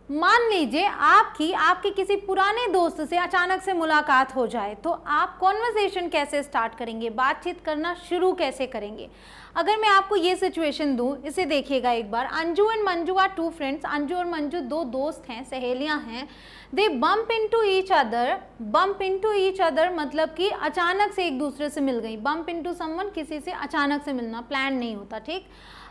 मान लीजिए आपके किसी पुराने दोस्त से अचानक से मुलाकात हो जाए, तो आप कॉन्वर्सेशन कैसे स्टार्ट करेंगे, बातचीत करना शुरू कैसे करेंगे। अगर मैं आपको ये सिचुएशन दूं, इसे देखिएगा एक बार। Anju and Manju are two friends. Anju और मंजू दो दोस्त हैं, सहेलियां हैं। They bump into each other. Bump into each other मतलब कि अचानक से एक दूसरे से मिल गई। बम्प इनटू समवन, किसी से अचानक से मिलना, प्लान नहीं होता, ठीक।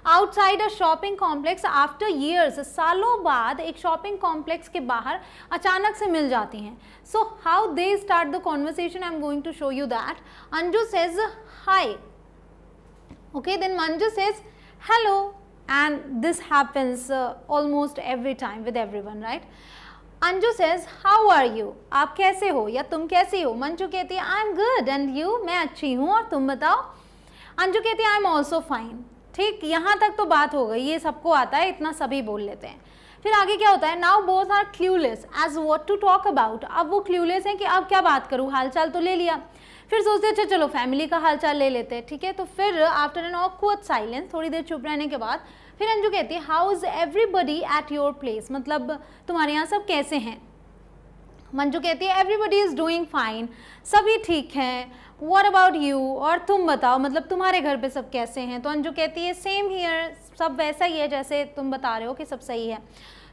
आउटसाइड अ शॉपिंग कॉम्प्लेक्स आफ्टर ईयर्स, सालों बाद एक शॉपिंग कॉम्प्लेक्स के बाहर अचानक से मिल जाती हैं। So how they start the conversation, I am going to show you that. Anju says hi, okay, then Manju says hello, and this happens almost every time with everyone, right? Anju says how are you, आप कैसे हो या तुम कैसी हो। मंजू कहती है I am good and you, मैं अच्छी हूँ और तुम बताओ। अंजू कहती है I am also fine। ठीक, यहाँ तक तो बात हो गई, ये सबको आता है, इतना सभी बोल लेते हैं। फिर आगे क्या होता है, now both are clueless as what to talk about. अब वो क्लूलेस हैं कि अब क्या बात करूँ, हालचाल तो ले लिया। फिर सोचते अच्छा चलो फैमिली का हालचाल ले लेते हैं, ठीक है। तो फिर आफ्टर एन ऑकवर्ड साइलेंस, थोड़ी देर चुप रहने के बाद फिर अंजू कहती है how is everybody at your place, मतलब तुम्हारे यहाँ सब कैसे हैं। मंजू कहती है एवरीबडी इज डूइंग फाइन, सभी ठीक हैं। व्हाट अबाउट यू, और तुम बताओ, मतलब तुम्हारे घर पे सब कैसे हैं। तो अंजू कहती है सेम हियर, सब वैसा ही है जैसे तुम बता रहे हो कि सब सही है।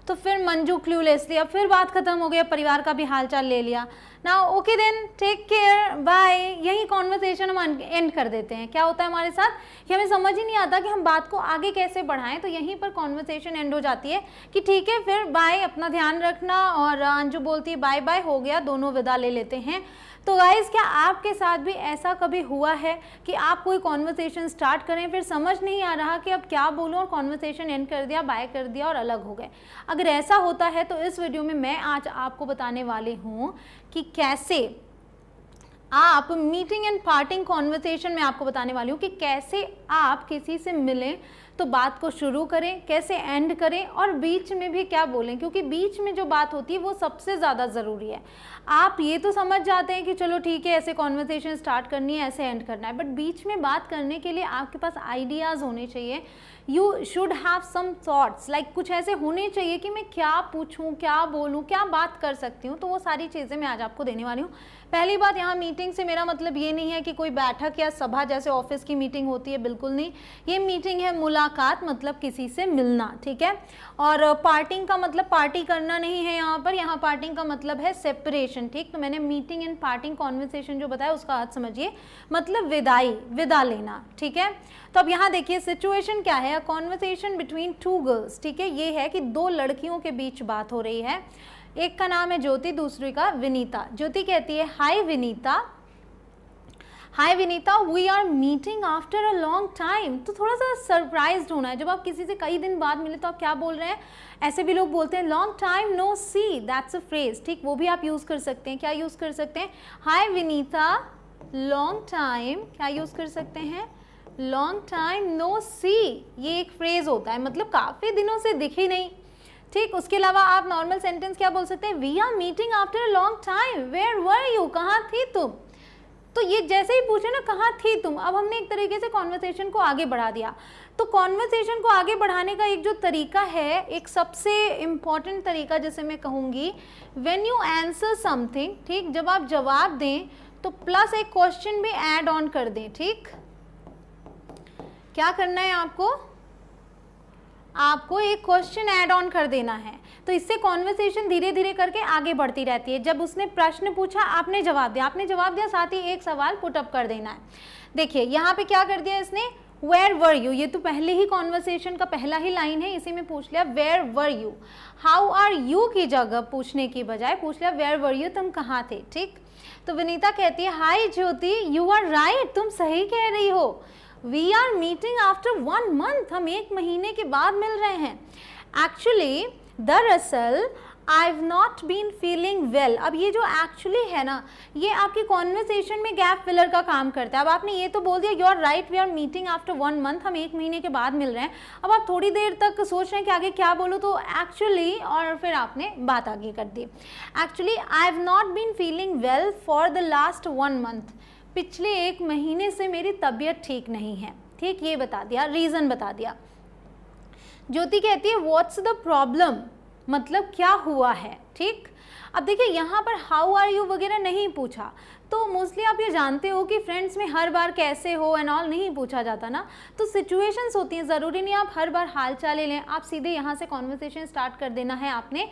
तो फिर मंजू क्लूलेसली, अब फिर बात खत्म हो गई, परिवार का भी हालचाल ले लिया। Now okay then take care bye, यही कॉन्वर्सेशन हम एंड कर देते हैं। क्या होता है हमारे साथ कि हमें समझ ही नहीं आता कि हम बात को आगे कैसे बढ़ाएं, तो यहीं पर कॉन्वर्सेशन एंड हो जाती है कि ठीक है फिर बाय, अपना ध्यान रखना। और अंजू बोलती है बाय बाय, हो गया, दोनों विदा ले लेते हैं। तो गाइस, क्या आपके साथ भी ऐसा कभी हुआ है कि आप कोई कॉन्वर्सेशन स्टार्ट करें, फिर समझ नहीं आ रहा कि अब क्या बोलूं और कॉन्वर्सेशन एंड कर दिया, बाय कर दिया और अलग हो गए। अगर ऐसा होता है तो इस वीडियो में मैं आज आपको बताने वाली हूं कि कैसे आप मीटिंग एंड पार्टिंग कॉन्वर्सेशन में आपको बताने वाली हूँ कि कैसे आप किसी से मिलें तो बात को शुरू करें, कैसे एंड करें और बीच में भी क्या बोलें, क्योंकि बीच में जो बात होती है वो सबसे ज़्यादा ज़रूरी है। आप ये तो समझ जाते हैं कि चलो ठीक है ऐसे कॉन्वर्सेशन स्टार्ट करनी है, ऐसे एंड करना है, बट बीच में बात करने के लिए आपके पास आइडियाज़ होने चाहिए। You should have some thoughts, like कुछ ऐसे होने चाहिए कि मैं क्या पूछूं, क्या बोलूं, क्या बात कर सकती हूँ। तो वो सारी चीज़ें मैं आज आपको देने वाली हूँ। पहली बात, यहाँ मीटिंग से मेरा मतलब ये नहीं है कि कोई बैठक या सभा जैसे ऑफिस की मीटिंग होती है, बिल्कुल नहीं। ये मीटिंग है मुलाकात, मतलब किसी से मिलना, ठीक है। और पार्टिंग का मतलब पार्टी करना नहीं है यहाँ पर, यहाँ पार्टिंग का मतलब है सेपरेशन, ठीक। तो मैंने मीटिंग एंड पार्टिंग कॉन्वर्सेशन जो बताया उसका अर्थ समझिए, मतलब विदाई, विदा लेना, ठीक है। तो अब यहाँ देखिए सिचुएशन क्या है, कॉन्वर्सेशन बिटवीन टू गर्ल्स, ठीक है। ये है कि दो लड़कियों के बीच बात हो रही है। एक का नाम है ज्योति, दूसरी का विनीता। ज्योति कहती है hi Vinita, hi Vinita, we are meeting after a long time. तो थोड़ा सा सरप्राइज्ड होना है, जब आप किसी से कई दिन बाद मिले तो आप क्या बोल रहे हैं, ऐसे भी लोग बोलते हैं long time no see, that's a phrase, ठीक। वो भी आप यूज़ कर सकते हैं। क्या यूज़ कर सकते हैं, हाय विनीता लॉन्ग टाइम, क्या यूज़ कर सकते हैं, लॉन्ग टाइम नो सी, ये एक फ्रेज होता है, मतलब काफ़ी दिनों से दिखी नहीं, ठीक। उसके अलावा आप नॉर्मल सेंटेंस क्या बोल सकते हैं, we are meeting after a long time, where were you, कहाँ थी तुम। तो ये जैसे ही पूछे ना कहाँ थी तुम, अब हमने एक तरीके से कॉन्वर्सेशन को आगे बढ़ा दिया। तो कॉन्वर्सेशन को आगे बढ़ाने का एक जो तरीका है, एक सबसे इम्पॉर्टेंट तरीका जिसे मैं कहूँगी, व्हेन यू आंसर समथिंग, ठीक, जब आप जवाब दें तो प्लस एक क्वेश्चन भी ऐड ऑन कर दें, ठीक। क्या करना है आपको, आपको एक क्वेश्चन ऐड ऑन कर देना है। तो इससे कॉन्वर्सेशन धीरे धीरे करके आगे बढ़ती रहती है। जब उसने प्रश्न पूछा आपने जवाब दिया, आपने जवाब दिया, साथ ही एक सवाल पुटअप कर देना है। देखिए यहाँ पे क्या कर दिया इसने, वेयर वर यू, ये तो पहले ही कॉन्वर्सेशन का पहला ही लाइन है, इसी में पूछ लिया where were you. How are you की जगह पूछने की बजाय पूछ लिया वेयर वर यू, तुम कहाँ थे, ठीक। तो विनीता कहती है hi Jyoti, you are right, तुम सही कह रही हो, we are meeting after 1 month, हम 1 महीने के बाद मिल रहे हैं। एक्चुअली दरअसल I have not been feeling well. अब ये जो एक्चुअली है ना, ये आपकी कॉन्वर्सेशन में गैप फिलर का काम करता है। अब आपने ये तो बोल दिया you are right, we are meeting after 1 month, हम 1 महीने के बाद मिल रहे हैं। अब आप थोड़ी देर तक सोच रहे हैं कि आगे क्या बोलूँ, तो एक्चुअली, और फिर आपने बात आगे कर दी। Actually I have not been feeling well for the last 1 month, पिछले 1 महीने से मेरी तबीयत ठीक नहीं है, ठीक, ये बता दिया, रीज़न बता दिया। ज्योति कहती है व्हाट्स द प्रॉब्लम, मतलब क्या हुआ है, ठीक। अब देखिए यहाँ पर हाउ आर यू वगैरह नहीं पूछा, तो मोस्टली आप ये जानते हो कि फ्रेंड्स में हर बार कैसे हो एंड ऑल नहीं पूछा जाता ना, तो सिचुएशंस होती हैं, ज़रूरी नहीं आप हर बार हाल चाल ले लें, आप सीधे यहाँ से कॉन्वर्सेशन स्टार्ट कर देना है आपने।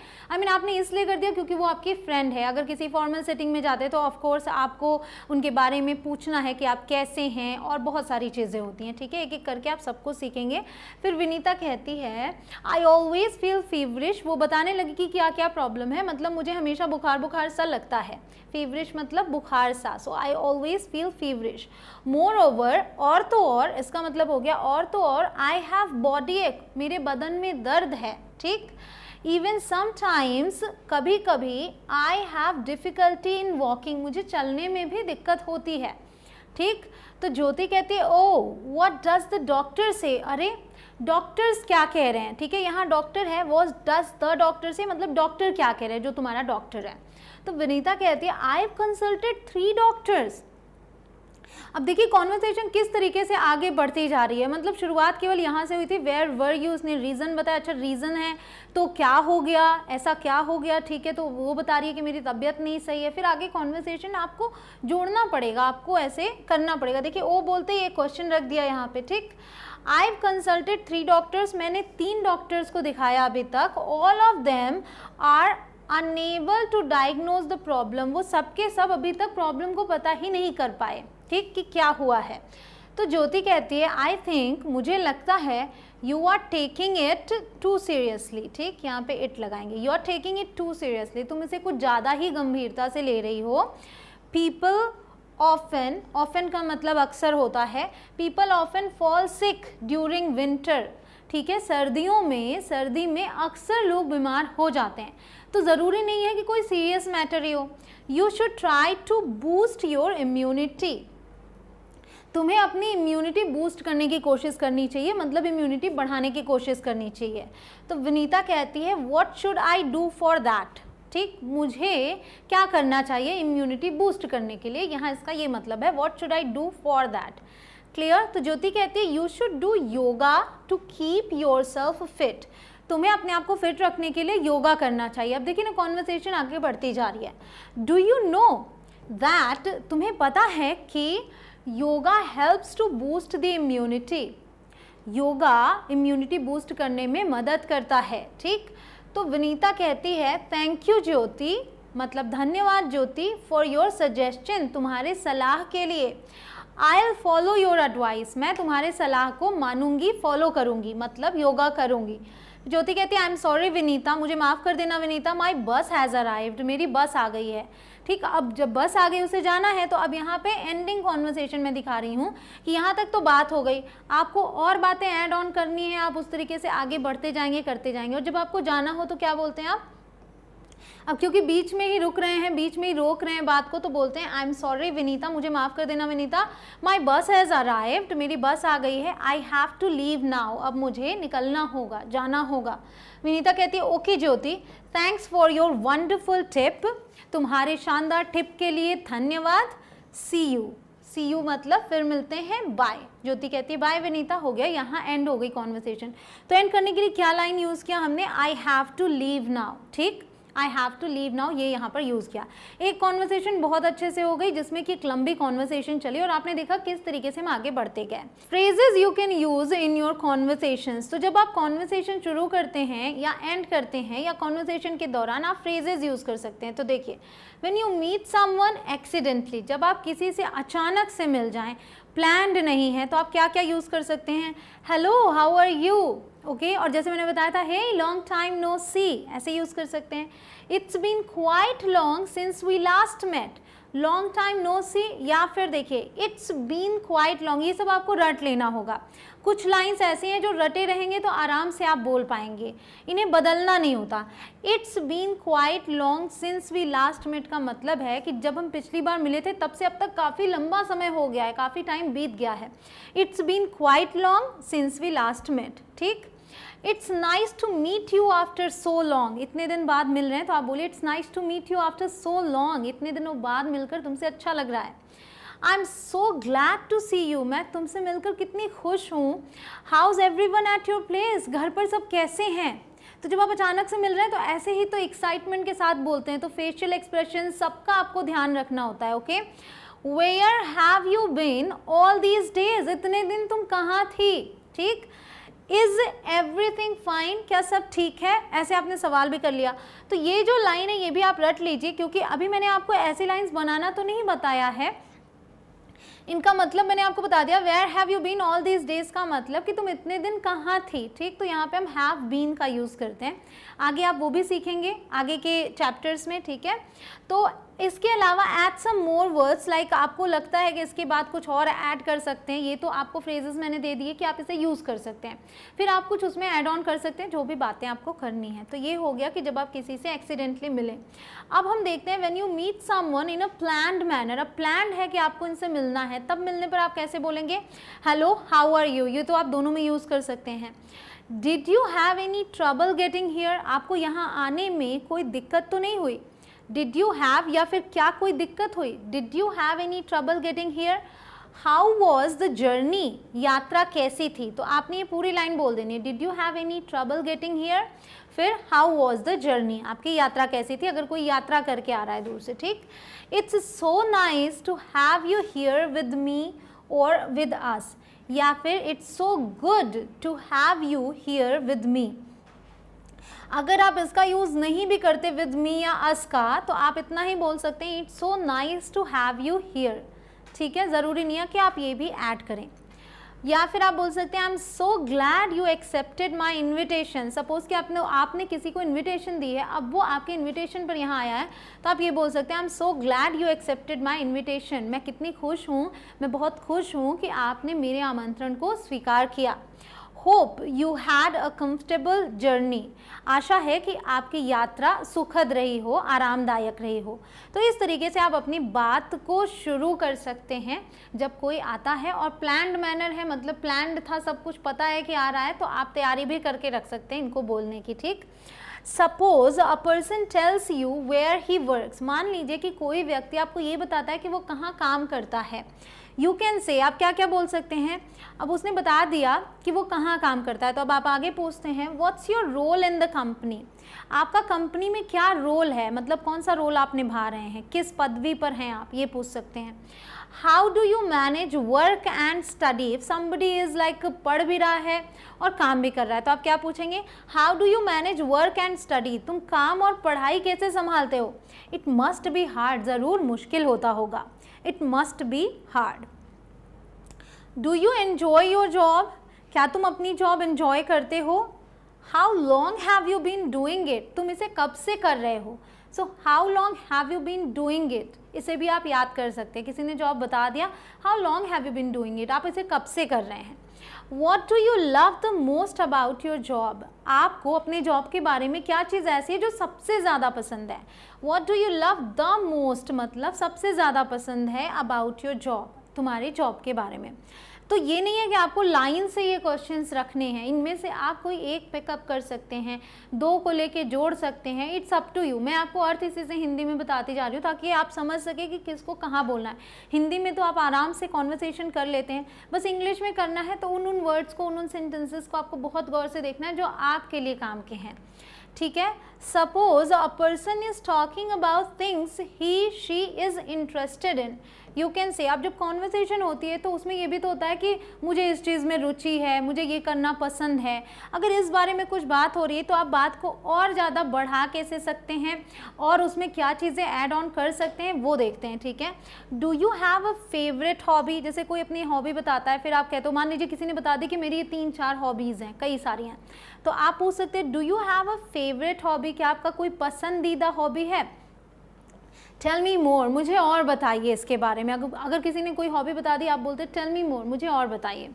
आपने इसलिए कर दिया क्योंकि वो आपकी फ्रेंड है। अगर किसी फॉर्मल सेटिंग में जाते तो ऑफकोर्स आपको उनके बारे में पूछना है कि आप कैसे हैं और बहुत सारी चीज़ें होती हैं, ठीक है, एक एक करके आप सबको सीखेंगे। फिर विनीता कहती है आई ऑलवेज फील फीवरिश, वो बताने लगी कि क्या क्या प्रॉब्लम है, मतलब मुझे हमेशा बुखार बुखार सा लगता है, फीवरिश मतलब बुखार सा, so I always feel feverish. Moreover, और तो और, इसका मतलब हो गया और तो और, आई हैव बॉडी एक, मेरे बदन में दर्द है, ठीक। इवन समटाइम्स, कभी कभी, I have difficulty in walking, मुझे चलने में भी दिक्कत होती है, ठीक। तो ज्योति कहती है oh what does the doctor से, अरे डॉक्टर्स क्या कह रहे हैं, ठीक है, यहाँ डॉक्टर है, व्हाट डज द डॉक्टर से मतलब डॉक्टर क्या कह रहे हैं, जो तुम्हारा डॉक्टर है। तो विनीता कहती है आई हैव कंसल्टेड 3 डॉक्टर्स। अब देखिए कॉन्वर्सेशन किस तरीके से आगे बढ़ती जा रही है, मतलब शुरुआत केवल यहाँ से हुई थी, वेयर वर यू, उसने रीज़न बताया, अच्छा रीज़न है तो क्या हो गया, ऐसा क्या हो गया, ठीक है, तो वो बता रही है कि मेरी तबीयत नहीं सही है। फिर आगे कॉन्वर्सेशन आपको जोड़ना पड़ेगा, आपको ऐसे करना पड़ेगा। देखिए ओ बोलते ही एक क्वेश्चन रख दिया यहाँ पे, ठीक। आई हैव कंसल्टेड 3 डॉक्टर्स, मैंने 3 डॉक्टर्स को दिखाया अभी तक, all of them are unable to diagnose the problem, वो सबके सब अभी तक प्रॉब्लम को पता ही नहीं कर पाए, ठीक, कि क्या हुआ है। तो ज्योति कहती है आई थिंक, मुझे लगता है, you are taking it too seriously, ठीक, यहाँ पे इट लगाएंगे, you are taking it too seriously, तुम इसे कुछ ज़्यादा ही गंभीरता से ले रही हो। पीपल ऑफन, ऑफन का मतलब अक्सर होता है, people often fall sick during winter, ठीक है, सर्दी में अक्सर लोग बीमार हो जाते हैं, तो ज़रूरी नहीं है कि कोई सीरियस मैटर ही हो। You should try to boost your immunity, तुम्हें अपनी इम्यूनिटी बूस्ट करने की कोशिश करनी चाहिए, मतलब इम्यूनिटी बढ़ाने की कोशिश करनी चाहिए। तो विनीता कहती है what should I do for that, ठीक, मुझे क्या करना चाहिए इम्यूनिटी बूस्ट करने के लिए, यहाँ इसका ये मतलब है what should I do for that, clear. तो ज्योति कहती है you should do yoga to keep yourself fit, तुम्हें अपने आप को फिट रखने के लिए योगा करना चाहिए। अब देखिए ना कॉन्वर्सेशन आगे बढ़ती जा रही है। डू यू नो दैट, तुम्हें पता है कि yoga helps to boost the immunity, yoga immunity boost करने में मदद करता है, ठीक। तो विनीता कहती है थैंक यू ज्योति, मतलब धन्यवाद ज्योति, फॉर योर सजेशन, तुम्हारे सलाह के लिए। I will follow your advice, मैं तुम्हारे सलाह को मानूंगी, फॉलो करूंगी, मतलब योगा करूंगी। ज्योति कहती है आई एम सॉरी विनीता, मुझे माफ़ कर देना विनीता, माई बस हैज़ अराइव्ड, मेरी बस आ गई है, ठीक। अब जब बस आ गई उसे जाना है, तो अब यहाँ पे एंडिंग कॉन्वर्सेशन में दिखा रही हूँ कि यहाँ तक तो बात हो गई, आपको और बातें ऐड ऑन करनी है, आप उस तरीके से आगे बढ़ते जाएंगे, करते जाएंगे, और जब आपको जाना हो तो क्या बोलते हैं आप, अब क्योंकि बीच में ही रुक रहे हैं, बीच में ही रोक रहे हैं बात को, तो बोलते हैं आई एम सॉरी विनीता, मुझे माफ़ कर देना विनीता, माई बस हैज़ अराइव्ड, मेरी बस आ गई है, I have to leave now, अब मुझे निकलना होगा, जाना होगा। विनीता कहती है okay Jyoti, thanks for your wonderful tip, तुम्हारे शानदार टिप के लिए धन्यवाद, सी यू मतलब फिर मिलते हैं, बाय। ज्योति कहती है बाय विनीता, हो गया, यहाँ एंड हो गई कॉन्वर्सेशन। तो एंड करने के लिए क्या लाइन यूज़ किया हमने, I have to leave now, ठीक, I have to leave now, ये यहाँ पर यूज़ किया। एक कॉन्वर्सेशन बहुत अच्छे से हो गई जिसमें कि एक लंबी कॉन्वर्सेशन चली और आपने देखा किस तरीके से हम आगे बढ़ते गए। Phrases you can use in your conversations, तो जब आप कॉन्वर्सेशन शुरू करते हैं या एंड करते हैं या कॉन्वर्सेशन के दौरान आप फ्रेजेस यूज़ कर सकते हैं। तो देखिए when you meet someone accidentally, जब आप किसी से अचानक से मिल जाएं, प्लान्ड नहीं है, तो आप क्या क्या यूज़ कर सकते हैं, hello how are you, okay, और जैसे मैंने बताया था hey long time no see, ऐसे यूज़ कर सकते हैं। It's been quite long since we last met, long time no see, या फिर देखिए इट्स बीन क्वाइट लॉन्ग, ये सब आपको रट लेना होगा। कुछ लाइंस ऐसी हैं जो रटे रहेंगे तो आराम से आप बोल पाएंगे, इन्हें बदलना नहीं होता। It's been quite long since we last met का मतलब है कि जब हम पिछली बार मिले थे तब से अब तक काफ़ी लंबा समय हो गया है, काफ़ी टाइम बीत गया है। It's been quite long since we last met, ठीक। It's nice to meet you after so long, इतने दिन बाद मिल रहे हैं तो आप बोलिए it's nice to meet you after so long, इतने दिनों बाद मिलकर तुमसे अच्छा लग रहा है। I am so glad to see you, मैं तुमसे मिलकर कितनी खुश हूँ। How is everyone at your place, घर पर सब कैसे हैं। तो जब आप अचानक से मिल रहे हैं तो ऐसे ही तो एक्साइटमेंट के साथ बोलते हैं, तो फेशियल एक्सप्रेशन सबका आपको ध्यान रखना होता है। Okay, where have you been all these days, इतने दिन तुम कहाँ थी, ठीक। इज एवरीथिंग फाइन, क्या सब ठीक है, ऐसे आपने सवाल भी कर लिया। तो ये जो लाइन है ये भी आप रट लीजिए, क्योंकि अभी मैंने आपको ऐसी लाइंस बनाना तो नहीं बताया है, इनका मतलब मैंने आपको बता दिया। Where have you been all these days का मतलब कि तुम इतने दिन कहाँ थी, ठीक। तो यहाँ पे हम हैव बीन का यूज़ करते हैं, आगे आप वो भी सीखेंगे आगे के चैप्टर्स में, ठीक है। तो इसके अलावा add some more words, like आपको लगता है कि इसके बाद कुछ और ऐड कर सकते हैं, ये तो आपको फ्रेजेस मैंने दे दिए कि आप इसे यूज़ कर सकते हैं, फिर आप कुछ उसमें ऐड ऑन कर सकते हैं जो भी बातें आपको करनी है। तो ये हो गया कि जब आप किसी से एक्सीडेंटली मिले। अब हम देखते हैं when you meet someone in a planned manner. अब प्लान्ड है कि आपको इनसे मिलना है, तब मिलने पर आप कैसे बोलेंगे, हेलो हाउ आर यू, ये तो आप दोनों में यूज़ कर सकते हैं। Did you have any trouble getting here, आपको यहाँ आने में कोई दिक्कत तो नहीं हुई। डिड यू हैव, या फिर क्या कोई दिक्कत हुई, did you have any trouble getting here. How was the journey, यात्रा कैसी थी, तो आपने ये पूरी लाइन बोल देनी है, did you have any trouble getting here, फिर हाउ वॉज द जर्नी, आपकी यात्रा कैसी थी, अगर कोई यात्रा करके आ रहा है दूर से, ठीक। It's so nice to have you here with me और विद अस, या फिर it's so good to have you here with me. अगर आप इसका यूज़ नहीं भी करते विद मी या अस का, तो आप इतना ही बोल सकते हैं, it's so nice to have you here, ठीक है। ज़रूरी नहीं है कि आप ये भी ऐड करें। या फिर आप बोल सकते हैं, आई am so glad you accepted my invitation. Suppose कि आपने किसी को इन्विटेशन दी है, अब वो आपके इन्विटेशन पर यहाँ आया है, तो आप ये बोल सकते हैं, आई am so glad you accepted my invitation, मैं कितनी खुश हूँ, मैं बहुत खुश हूँ कि आपने मेरे आमंत्रण को स्वीकार किया। Hope you had a comfortable journey, आशा है कि आपकी यात्रा सुखद रही हो, आरामदायक रही हो। तो इस तरीके से आप अपनी बात को शुरू कर सकते हैं जब कोई आता है। और प्लान्ड मैनर है, मतलब प्लान्ड था, सब कुछ पता है कि आ रहा है, तो आप तैयारी भी करके रख सकते हैं इनको बोलने की, ठीक। Suppose a person tells you where he works, मान लीजिए कि कोई व्यक्ति आपको ये बताता है कि वो कहाँ काम करता है। यू कैन से, आप क्या क्या बोल सकते हैं, अब उसने बता दिया कि वो कहाँ काम करता है, तो अब आप आगे पूछते हैं, what's your role in the company, आपका कंपनी में क्या रोल है, मतलब कौन सा रोल आप निभा रहे हैं, किस पदवी पर हैं आप, ये पूछ सकते हैं। How do you manage work and study, if somebody is like पढ़ भी रहा है और काम भी कर रहा है, तो आप क्या पूछेंगे, how do you manage work and study, तुम काम और पढ़ाई कैसे संभालते हो। इट मस्ट बी हार्ड, ज़रूर मुश्किल होता होगा, it must be hard. Do you enjoy your job, क्या तुम अपनी जॉब एन्जॉय करते हो। How long have you been doing it, तुम इसे कब से कर रहे हो। So how long have you been doing it, इसे भी आप याद कर सकते हैं, किसी ने जॉब बता दिया, how long have you been doing it, आप इसे कब से कर रहे हैं। What do you love the most about your job, आपको अपने जॉब के बारे में क्या चीज़ ऐसी है जो सबसे ज़्यादा पसंद है। What do you love the most, मतलब सबसे ज़्यादा पसंद है अबाउट योर जॉब, तुम्हारी जॉब के बारे में। तो ये नहीं है कि आपको लाइन से ये क्वेश्चंस रखने हैं, इनमें से आप कोई एक पिकअप कर सकते हैं, दो को लेके जोड़ सकते हैं, इट्स अप टू यू। मैं आपको अर्थ इसी से हिंदी में बताती जा रही हूँ ताकि आप समझ सके कि किसको कहाँ बोलना है। हिंदी में तो आप आराम से कॉन्वर्सेशन कर लेते हैं, बस इंग्लिश में करना है तो उन वर्ड्स को, उन सेंटेंसेस को आपको बहुत गौर से देखना है जो आपके लिए काम के हैं, ठीक है। Suppose a person is talking about things he she is interested in, you can say, अब जब कॉन्वर्सेशन होती है तो उसमें ये भी तो होता है कि मुझे इस चीज़ में रुचि है, मुझे ये करना पसंद है। अगर इस बारे में कुछ बात हो रही है तो आप बात को और ज़्यादा बढ़ा कैसे सकते हैं और उसमें क्या चीज़ें ऐड ऑन कर सकते हैं वो देखते हैं, ठीक है। Do you have a favourite hobby, जैसे कोई अपनी हॉबी बताता है, फिर आप कहते हो, मान लीजिए किसी ने बता दी कि मेरी ये 3-4 हॉबीज़ हैं, कई सारी हैं, तो आप पूछ सकते हैं, do you have a favourite hobby, क्या आपका कोई पसंदीदा हॉबी है। टेल मी मोर, मुझे और बताइए इसके बारे में। अगर किसी ने कोई हॉबी बता दी, आप बोलते टेल मी मोर, मुझे और बताइए।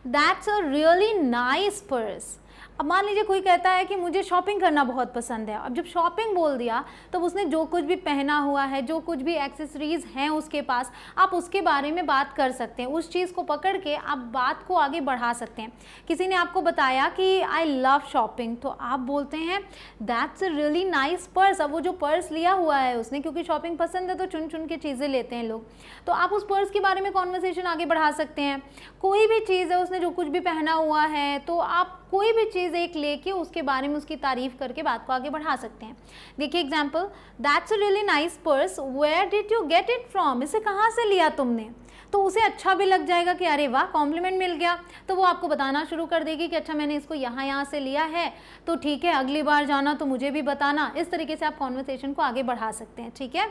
That's a really nice purse, अब मान लीजिए कोई कहता है कि मुझे शॉपिंग करना बहुत पसंद है, अब जब शॉपिंग बोल दिया तो उसने जो कुछ भी पहना हुआ है, जो कुछ भी एक्सेसरीज़ हैं उसके पास, आप उसके बारे में बात कर सकते हैं, उस चीज़ को पकड़ के आप बात को आगे बढ़ा सकते हैं। किसी ने आपको बताया कि आई लव शॉपिंग, तो आप बोलते हैं that's a really nice purse. अब वो जो पर्स लिया हुआ है उसने, क्योंकि शॉपिंग पसंद है तो चुन चुन के चीज़ें लेते हैं लोग, तो आप उस पर्स के बारे में कॉन्वर्सेशन आगे बढ़ा सकते हैं। कोई भी चीज़ है, उसने जो कुछ भी पहना हुआ है, तो आप कोई भी चीज़ एक लेके उसके बारे में उसकी तारीफ करके बात को आगे बढ़ा सकते हैं। देखिए example, that's a really nice purse, where did you get it from, इसे कहाँ से लिया तुमने। तो उसे अच्छा भी लग जाएगा कि अरे वाह कॉम्प्लीमेंट मिल गया, तो वो आपको बताना शुरू कर देगी कि अच्छा मैंने इसको यहाँ से लिया है, तो ठीक है अगली बार जाना तो मुझे भी बताना। इस तरीके से आप कॉन्वर्सेशन को आगे बढ़ा सकते हैं, ठीक है।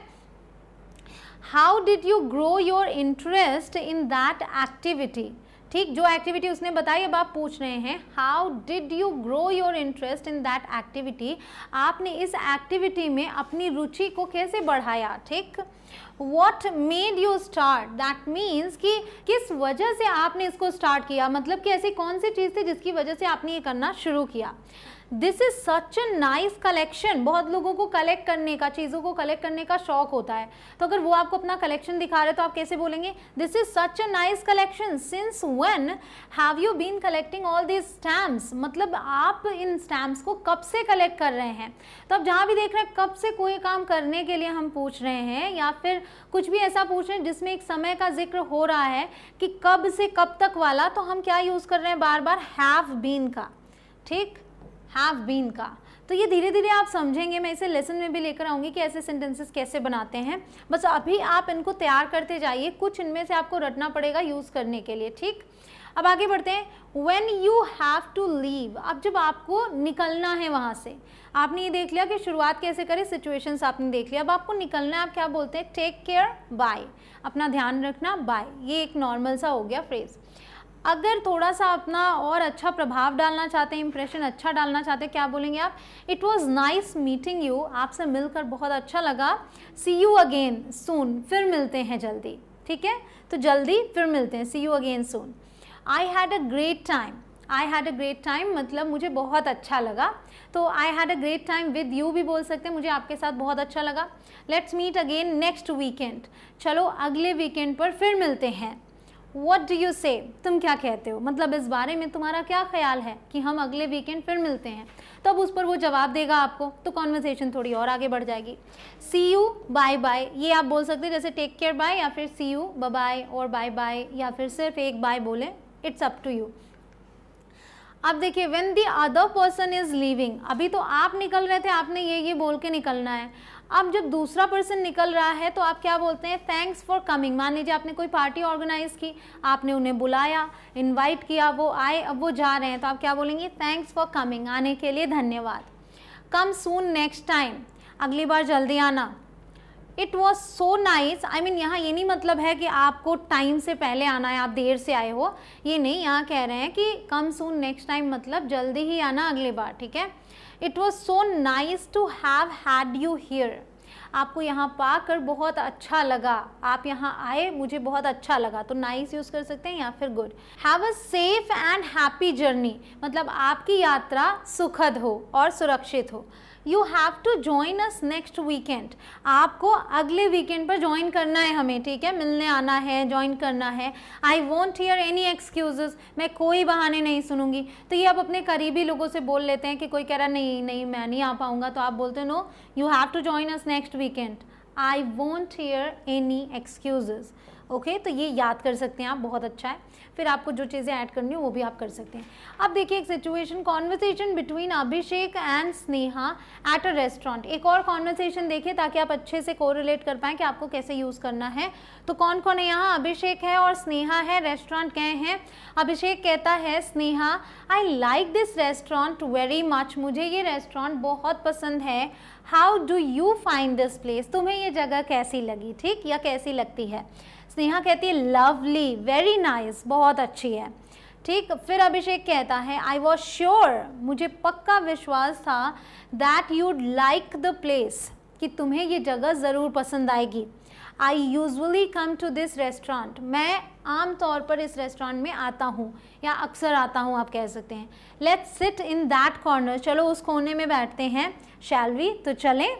How did you grow your interest in that activity, ठीक, जो एक्टिविटी उसने बताई अब आप पूछ रहे हैं how did you grow your interest in that activity, आपने इस एक्टिविटी में अपनी रुचि को कैसे बढ़ाया, ठीक। What made you start, that means कि किस वजह से आपने इसको स्टार्ट किया, मतलब कि ऐसी कौन सी चीज़ थी जिसकी वजह से आपने ये करना शुरू किया। This is such a nice collection, बहुत लोगों को कलेक्ट करने का, चीज़ों को कलेक्ट करने का शौक होता है, तो अगर वो आपको अपना कलेक्शन दिखा रहे तो आप कैसे बोलेंगे, this is such a nice collection, since when have you been collecting all this stamps, मतलब आप इन स्टैम्प्स को कब से कलेक्ट कर रहे हैं। तो आप जहाँ भी देख रहे हैं कब से कोई काम करने के लिए हम पूछ रहे हैं, या फिर कुछ भी ऐसा पूछ रहे हैं जिसमें एक समय का जिक्र हो रहा है कि कब से कब तक वाला, तो हम क्या यूज़ कर रहे हैं बार बार, हैव बीन का, ठीक, हैव बीन का। तो ये धीरे धीरे आप समझेंगे, मैं इसे लेसन में भी लेकर आऊँगी कि ऐसे सेंटेंसेस कैसे बनाते हैं, बस अभी आप इनको तैयार करते जाइए, कुछ इनमें से आपको रटना पड़ेगा यूज़ करने के लिए, ठीक। अब आगे बढ़ते हैं, when you have to leave, अब जब आपको निकलना है वहाँ से, आपने ये देख लिया कि शुरुआत कैसे करें, सिचुएशंस आपने देख लिया, अब आपको निकलना है, आप क्या बोलते हैं, टेक केयर बाय, अपना ध्यान रखना बाय, ये एक नॉर्मल सा हो गया फ्रेज। अगर थोड़ा सा अपना और अच्छा प्रभाव डालना चाहते हैं, इंप्रेशन अच्छा डालना चाहते हैं, क्या बोलेंगे आप, it was nice meeting you, आपसे मिलकर बहुत अच्छा लगा, सी यू अगेन सून, फिर मिलते हैं जल्दी, ठीक है, तो जल्दी फिर मिलते हैं, see you again soon. I had a great time, I had a great time मतलब मुझे बहुत अच्छा लगा, तो I had a great time with you भी बोल सकते हैं, मुझे आपके साथ बहुत अच्छा लगा। Let's meet again next weekend, चलो अगले वीकेंड पर फिर मिलते हैं। What do you say, तुम क्या कहते हो, मतलब इस बारे में तुम्हारा क्या ख्याल है कि हम अगले वीकेंड फिर मिलते हैं, तो अब उस पर वो जवाब देगा आपको, तो कॉन्वर्सेशन थोड़ी और आगे बढ़ जाएगी। सी यू बाय बाय, ये आप बोल सकते हैं जैसे टेक केयर बाय, या फिर सी यू बाय और बाय बाय, या फिर सिर्फ एक बाय बोले, इट्स अप टू यू। अब देखिए, when the other person is leaving, अभी तो आप निकल रहे थे, आपने ये बोल के निकलना है, अब जब दूसरा पर्सन निकल रहा है तो आप क्या बोलते हैं, थैंक्स फॉर कमिंग। मान लीजिए आपने कोई पार्टी ऑर्गेनाइज की, आपने उन्हें बुलाया, इनवाइट किया, वो आए, अब वो जा रहे हैं, तो आप क्या बोलेंगे, थैंक्स फॉर कमिंग, आने के लिए धन्यवाद। कम सून नेक्स्ट टाइम, अगली बार जल्दी आना। It was so nice, I mean यहाँ ये नहीं मतलब है कि आपको टाइम से पहले आना है, आप देर से आए हो, ये नहीं, यहाँ कह रहे हैं कि कम सून नेक्स्ट टाइम मतलब जल्दी ही आना अगली बार, ठीक है। It was so nice to have had you here, आपको यहाँ पाकर बहुत अच्छा लगा, आप यहाँ आए मुझे बहुत अच्छा लगा, तो नाइस यूज़ कर सकते हैं या फिर good. Have a safe and happy journey, मतलब आपकी यात्रा सुखद हो और सुरक्षित हो। You have to join us next weekend, आपको अगले वीकेंड पर ज्वाइन करना है हमें, ठीक है, मिलने आना है, ज्वाइन करना है। आई वॉन्ट हियर एनी एक्सक्यूजेस, मैं कोई बहाने नहीं सुनूंगी, तो ये आप अपने करीबी लोगों से बोल लेते हैं कि कोई कह रहा नहीं मैं नहीं आ पाऊंगा, तो आप बोलते हैं no, you have to join us next weekend, I want hear any excuses. Okay, तो ये याद कर सकते हैं आप, बहुत अच्छा है। फिर आपको जो चीज़ें ऐड करनी हो वो भी आप कर सकते हैं। अब देखिए एक situation, conversation between Abhishek and Sneha at a restaurant. एक और कॉन्वर्सेशन देखिए ताकि आप अच्छे से कोरिलेट कर पाएँ कि आपको कैसे यूज़ करना है। तो कौन कौन है यहाँ, अभिषेक है और स्नेहा है, रेस्टोरेंट गए हैं। अभिषेक कहता है Sneha, I like this restaurant very much, मुझे ये रेस्टोरेंट बहुत पसंद है। How do you find this place, तुम्हें ये जगह कैसी लगी, ठीक, या कैसी लगती है। स्नेहा कहती है लवली, वेरी नाइस, बहुत अच्छी है, ठीक। फिर अभिषेक कहता है आई वॉज श्योर, मुझे पक्का विश्वास था, that you'd like the place, कि तुम्हें ये जगह ज़रूर पसंद आएगी। I usually come to this restaurant, मैं आम तौर पर इस रेस्टोरेंट में आता हूँ या अक्सर आता हूँ, आप कह सकते हैं। Let's sit in that corner, चलो उस कोने में बैठते हैं। शैल वी, तो चलें,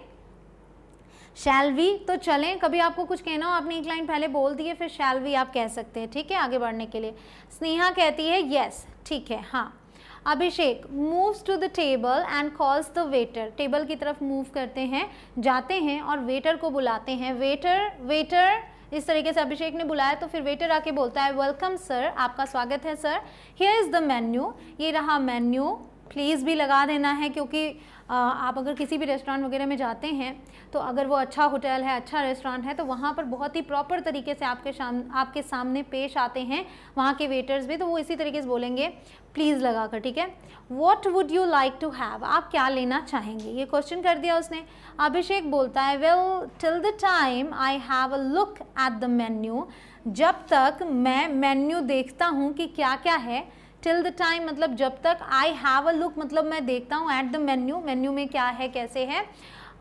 शैल वी, तो चलें। कभी आपको कुछ कहना हो, आपने एक लाइन पहले बोल दी है, फिर शैल वी आप कह सकते हैं, ठीक है, आगे बढ़ने के लिए। स्नेहा कहती है यस, ठीक है, हाँ। Abhishek moves to the table and calls the waiter, table की तरफ मूव करते हैं, जाते हैं और वेटर को बुलाते हैं। वेटर वेटर इस तरीके से अभिषेक ने बुलाया तो फिर वेटर आके बोलता है वेलकम सर, आपका स्वागत है sir, here is the menu, ये रहा मेन्यू, प्लीज़ भी लगा देना है क्योंकि आप अगर किसी भी रेस्टोरेंट वगैरह में जाते हैं तो अगर वो अच्छा होटल है, अच्छा रेस्टोरेंट है, तो वहाँ पर बहुत ही प्रॉपर तरीके से आपके सामने पेश आते हैं वहाँ के वेटर्स भी, तो वो इसी तरीके से बोलेंगे प्लीज़ लगा कर, ठीक है। What would you like to have, आप क्या लेना चाहेंगे, ये क्वेश्चन कर दिया उसने। अभिषेक बोलता है well till the time I have a look at the menu, जब तक मैं मेन्यू देखता हूँ कि क्या क्या है, टिल द टाइम मतलब जब तक, आई हैव अ लुक मतलब मैं देखता हूँ, एट द मेन्यू, मेन्यू में क्या है कैसे है,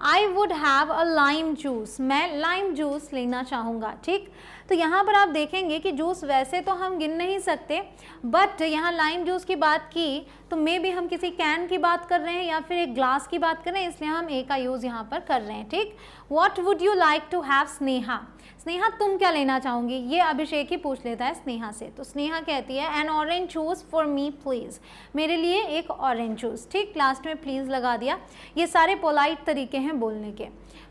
I would have a lime juice, मैं लाइम जूस लेना चाहूँगा, ठीक। तो यहाँ पर आप देखेंगे कि जूस वैसे तो हम गिन नहीं सकते, बट यहाँ लाइम जूस की बात की तो मे भी हम किसी कैन की बात कर रहे हैं या फिर एक ग्लास की बात कर रहे हैं, इसलिए हम ए का यूज़ यहाँ पर कर रहे हैं, ठीक। What would you like to have Sneha, Sneha तुम क्या लेना चाहोगी, ये अभिषेक ही पूछ लेता है स्नेहा से। तो स्नेहा कहती है N orange juice for me please, मेरे लिए एक ऑरेंज जूस, ठीक, लास्ट में प्लीज़ लगा दिया। ये सारे पोलाइट तरीके हैं बोलने के।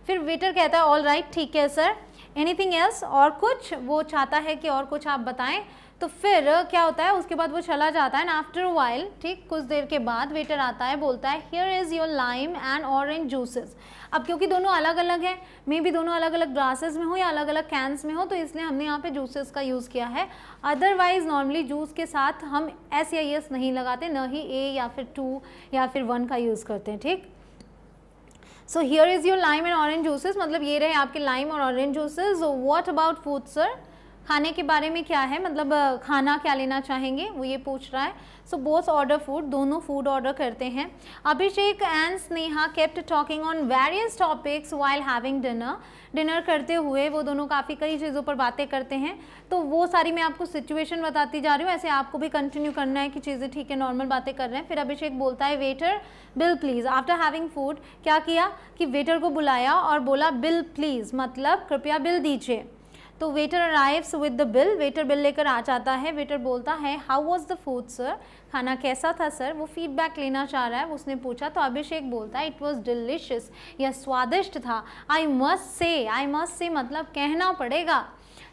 फिर वेटर कहता है ऑल राइट, ठीक है सर, एनीथिंग एल्स, और कुछ, वो चाहता है कि और कुछ आप बताएं। तो फिर क्या होता है, उसके बाद वो चला जाता है, एंड आफ्टर अ वाइल, ठीक, कुछ देर के बाद वेटर आता है, बोलता है here is your lime and orange juices. अब क्योंकि दोनों अलग अलग हैं, मे भी दोनों अलग अलग ग्लासेस में हो या अलग अलग कैंस में हो, तो इसलिए हमने यहाँ पे जूसेस का यूज़ किया है। अदरवाइज नॉर्मली जूस के साथ हम एस या यस नहीं लगाते, न ही ए या फिर 2 या फिर 1 का यूज़ करते हैं, ठीक। So here is your lime and orange juices, मतलब ये रहे आपके लाइम और orange juices. What about food sir, खाने के बारे में क्या है, मतलब खाना क्या लेना चाहेंगे, वो ये पूछ रहा है। सो बोथ ऑर्डर फूड, दोनों फूड ऑर्डर करते हैं। Abhishek and Sneha kept talking on various topics while having dinner, dinner करते हुए वो दोनों काफ़ी कई चीज़ों पर बातें करते हैं। तो वो सारी मैं आपको सिचुएशन बताती जा रही हूँ, ऐसे आपको भी कंटिन्यू करना है कि चीज़ें ठीक है, नॉर्मल बातें कर रहे हैं। फिर अभिषेक बोलता है waiter bill please, after having food क्या किया कि वेटर को बुलाया और बोला बिल प्लीज़, मतलब कृपया बिल दीजिए। तो waiter arrives with the bill, waiter bill लेकर आ जाता है। वेटर बोलता है how was the food sir, खाना कैसा था सर, वो फीडबैक लेना चाह रहा है, उसने पूछा। तो अभिषेक बोलता है इट वाज डिलिशियस, यह स्वादिष्ट था। आई मस्ट से मतलब कहना पड़ेगा,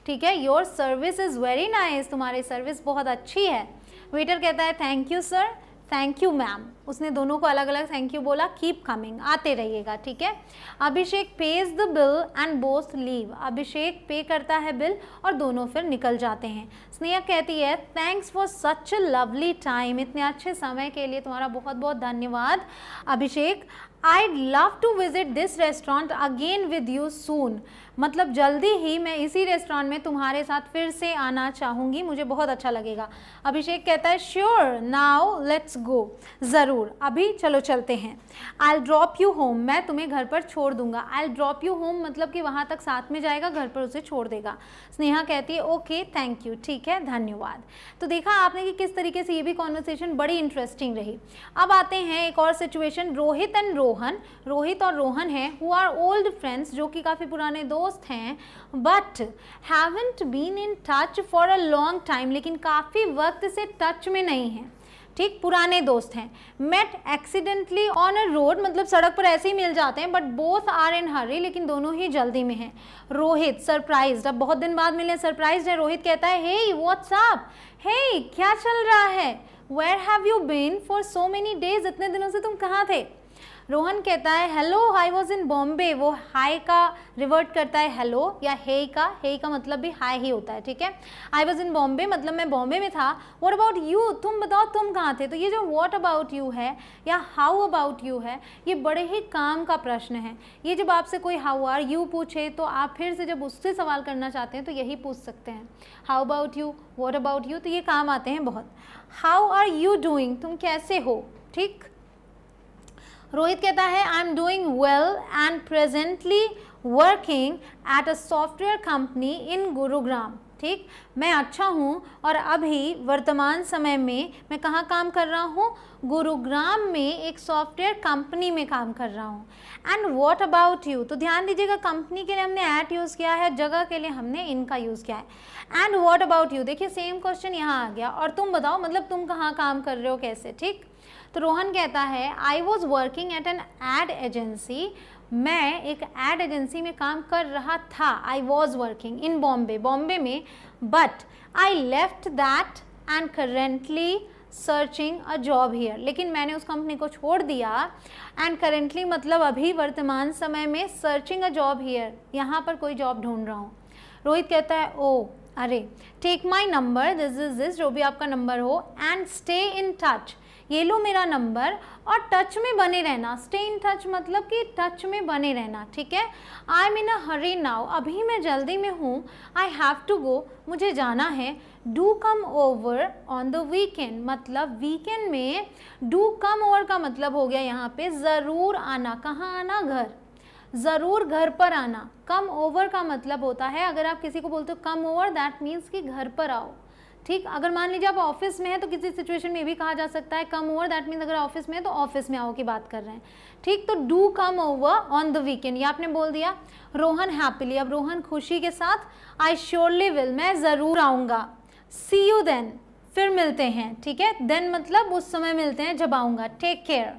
ठीक है। Your service is very nice, तुम्हारी सर्विस बहुत अच्छी है। वेटर कहता है thank you sir, thank you ma'am, उसने दोनों को अलग अलग थैंक यू बोला। कीप कमिंग, आते रहिएगा, ठीक है। Abhishek pays the bill and both leave, Abhishek pay करता है बिल और दोनों फिर निकल जाते हैं। स्नेहा कहती है thanks for such a lovely time, इतने अच्छे समय के लिए तुम्हारा बहुत बहुत धन्यवाद। अभिषेक I'd love to visit this restaurant again with you soon, मतलब जल्दी ही मैं इसी रेस्टोरेंट में तुम्हारे साथ फिर से आना चाहूँगी, मुझे बहुत अच्छा लगेगा। अभिषेक कहता है श्योर, नाउ लेट्स गो, ज़रूर, अभी चलो चलते हैं। I'll drop you home, मैं तुम्हें घर पर छोड़ दूंगा। I'll drop you home मतलब कि वहाँ तक साथ में जाएगा, घर पर उसे छोड़ देगा। स्नेहा कहती है ओके थैंक यू, ठीक है, धन्यवाद। तो देखा आपने कि किस तरीके से ये भी कॉन्वर्सेशन बड़ी इंटरेस्टिंग रही। अब आते हैं एक और सिचुएशन, रोहित एंड रोहन, रोहित और रोहन हैं हु आर ओल्ड फ्रेंड्स, जो कि काफ़ी पुराने दोस्त हैं, but haven't been in touch for a long time, लेकिन काफ़ी वक्त से टच में नहीं हैं, ठीक, पुराने दोस्त हैं। Met accidentally on a road, मतलब सड़क पर ऐसे ही मिल जाते हैं, but both are in hurry, लेकिन दोनों ही जल्दी में हैं। रोहित सरप्राइज्ड, अब बहुत दिन बाद मिले, सरप्राइज्ड है। रोहित कहता है हे व्हाट्स अप, हे क्या चल रहा है, where have you been for so many days, इतने दिनों से तुम कहाँ थे। रोहन कहता है hello I was in Bombay, वो हाई का रिवर्ट करता है हेलो या हे का मतलब भी हाई ही होता है, ठीक है। आई वॉज इन बॉम्बे मतलब मैं बॉम्बे में था। व्हाट अबाउट यू, तुम बताओ तुम कहाँ थे। तो ये जो व्हाट अबाउट यू है या हाउ अबाउट यू है, ये बड़े ही काम का प्रश्न है। ये जब आपसे कोई हाउ आर यू पूछे तो आप फिर से जब उससे सवाल करना चाहते हैं तो यही पूछ सकते हैं, how about you, what about you, तो ये काम आते हैं बहुत। हाउ आर यू डूइंग, तुम कैसे हो, ठीक। रोहित कहता है I am doing well and presently working at a software company इन गुरुग्राम, ठीक, मैं अच्छा हूँ और अभी वर्तमान समय में मैं कहाँ काम कर रहा हूँ, गुरुग्राम में एक सॉफ्टवेयर कंपनी में काम कर रहा हूँ। एंड व्हाट अबाउट यू, तो ध्यान दीजिएगा कंपनी के लिए हमने एट यूज़ किया है, जगह के लिए हमने इनका यूज़ किया है। एंड व्हाट अबाउट यू, देखिए सेम क्वेश्चन यहाँ आ गया, और तुम बताओ मतलब तुम कहाँ काम कर रहे हो, कैसे, ठीक। तो रोहन कहता है I was working at an ad agency मैं एक एड एजेंसी में काम कर रहा था, I was working in Bombay, Bombay में, but I left that and currently searching a job here, लेकिन मैंने उस कंपनी को छोड़ दिया, एंड करेंटली मतलब अभी वर्तमान समय में, सर्चिंग अ जॉब हियर, यहाँ पर कोई जॉब ढूंढ रहा हूँ। रोहित कहता है ओ अरे, take my number, this is this, जो भी आपका नंबर हो, एंड स्टे इन टच, ये लो मेरा नंबर और टच में बने रहना। स्टे इन टच मतलब कि टच में बने रहना, ठीक है। I M in a Hari now, अभी मैं जल्दी में हूँ। आई हैव टू गो, मुझे जाना है। Do come over on the weekend, मतलब वीकेंड में डू कम ओवर का मतलब हो गया यहाँ पे ज़रूर आना। कहाँ आना? घर, ज़रूर घर पर आना। कम ओवर का मतलब होता है, अगर आप किसी को बोलते हो कम ओवर, दैट मीन्स कि घर पर आओ, ठीक। अगर मान लीजिए आप ऑफिस में हैं तो किसी सिचुएशन में भी कहा जा सकता है कम ओवर, दैट मीन्स अगर ऑफिस में है तो ऑफिस में आओ की बात कर रहे हैं, ठीक। तो do come over on the weekend, ये आपने बोल दिया। रोहन हैप्पीली, अब रोहन खुशी के साथ, आई श्योरली विल, मैं ज़रूर आऊँगा। सी यू देन, फिर मिलते हैं, ठीक है। देन मतलब उस समय मिलते हैं जब आऊँगा। टेक केयर,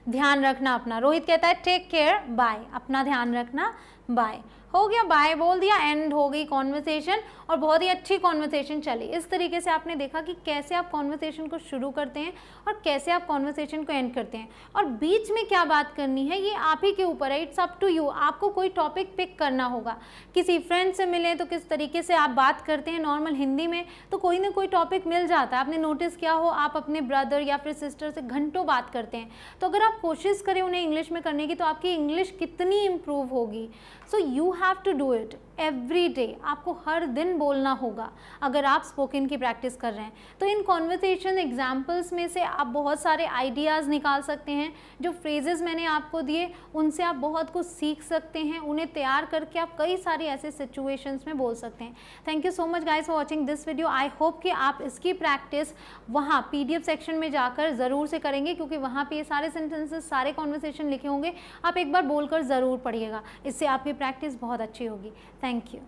ध्यान रखना अपना। रोहित कहता है टेक केयर, बाय, अपना ध्यान रखना, बाय। हो गया, बाय बोल दिया, एंड हो गई कॉन्वर्सेशन, और बहुत ही अच्छी कॉन्वर्सेशन चली। इस तरीके से आपने देखा कि कैसे आप कॉन्वर्सेशन को शुरू करते हैं और कैसे आप कॉन्वर्सेशन को एंड करते हैं, और बीच में क्या बात करनी है ये आप ही के ऊपर है, इट्स अप टू यू। आपको कोई टॉपिक पिक करना होगा। किसी फ्रेंड से मिले तो किस तरीके से आप बात करते हैं नॉर्मल हिंदी में, तो कोई ना कोई टॉपिक मिल जाता है। आपने नोटिस किया हो, आप अपने ब्रदर या फिर सिस्टर से घंटों बात करते हैं, तो अगर आप कोशिश करें उन्हें इंग्लिश में करने की तो आपकी इंग्लिश कितनी इम्प्रूव होगी। So you have to do it every day, आपको हर दिन बोलना होगा अगर आप स्पोकन की प्रैक्टिस कर रहे हैं। तो इन कॉन्वर्सेशन एग्जाम्पल्स में से आप बहुत सारे आइडियाज़ निकाल सकते हैं। जो फ्रेजेस मैंने आपको दिए उनसे आप बहुत कुछ सीख सकते हैं, उन्हें तैयार करके आप कई सारी ऐसे सिचुएशंस में बोल सकते हैं। Thank you so much guys for watching this video. I hope कि आप इसकी प्रैक्टिस वहाँ PDF सेक्शन में जाकर ज़रूर से करेंगे, क्योंकि वहाँ पे ये सारे सेंटेंसेस, सारे कॉन्वर्सेशन लिखे होंगे। आप एक बार बोलकर ज़रूर पढ़िएगा, इससे आपकी प्रैक्टिस बहुत अच्छी होगी। Thank you.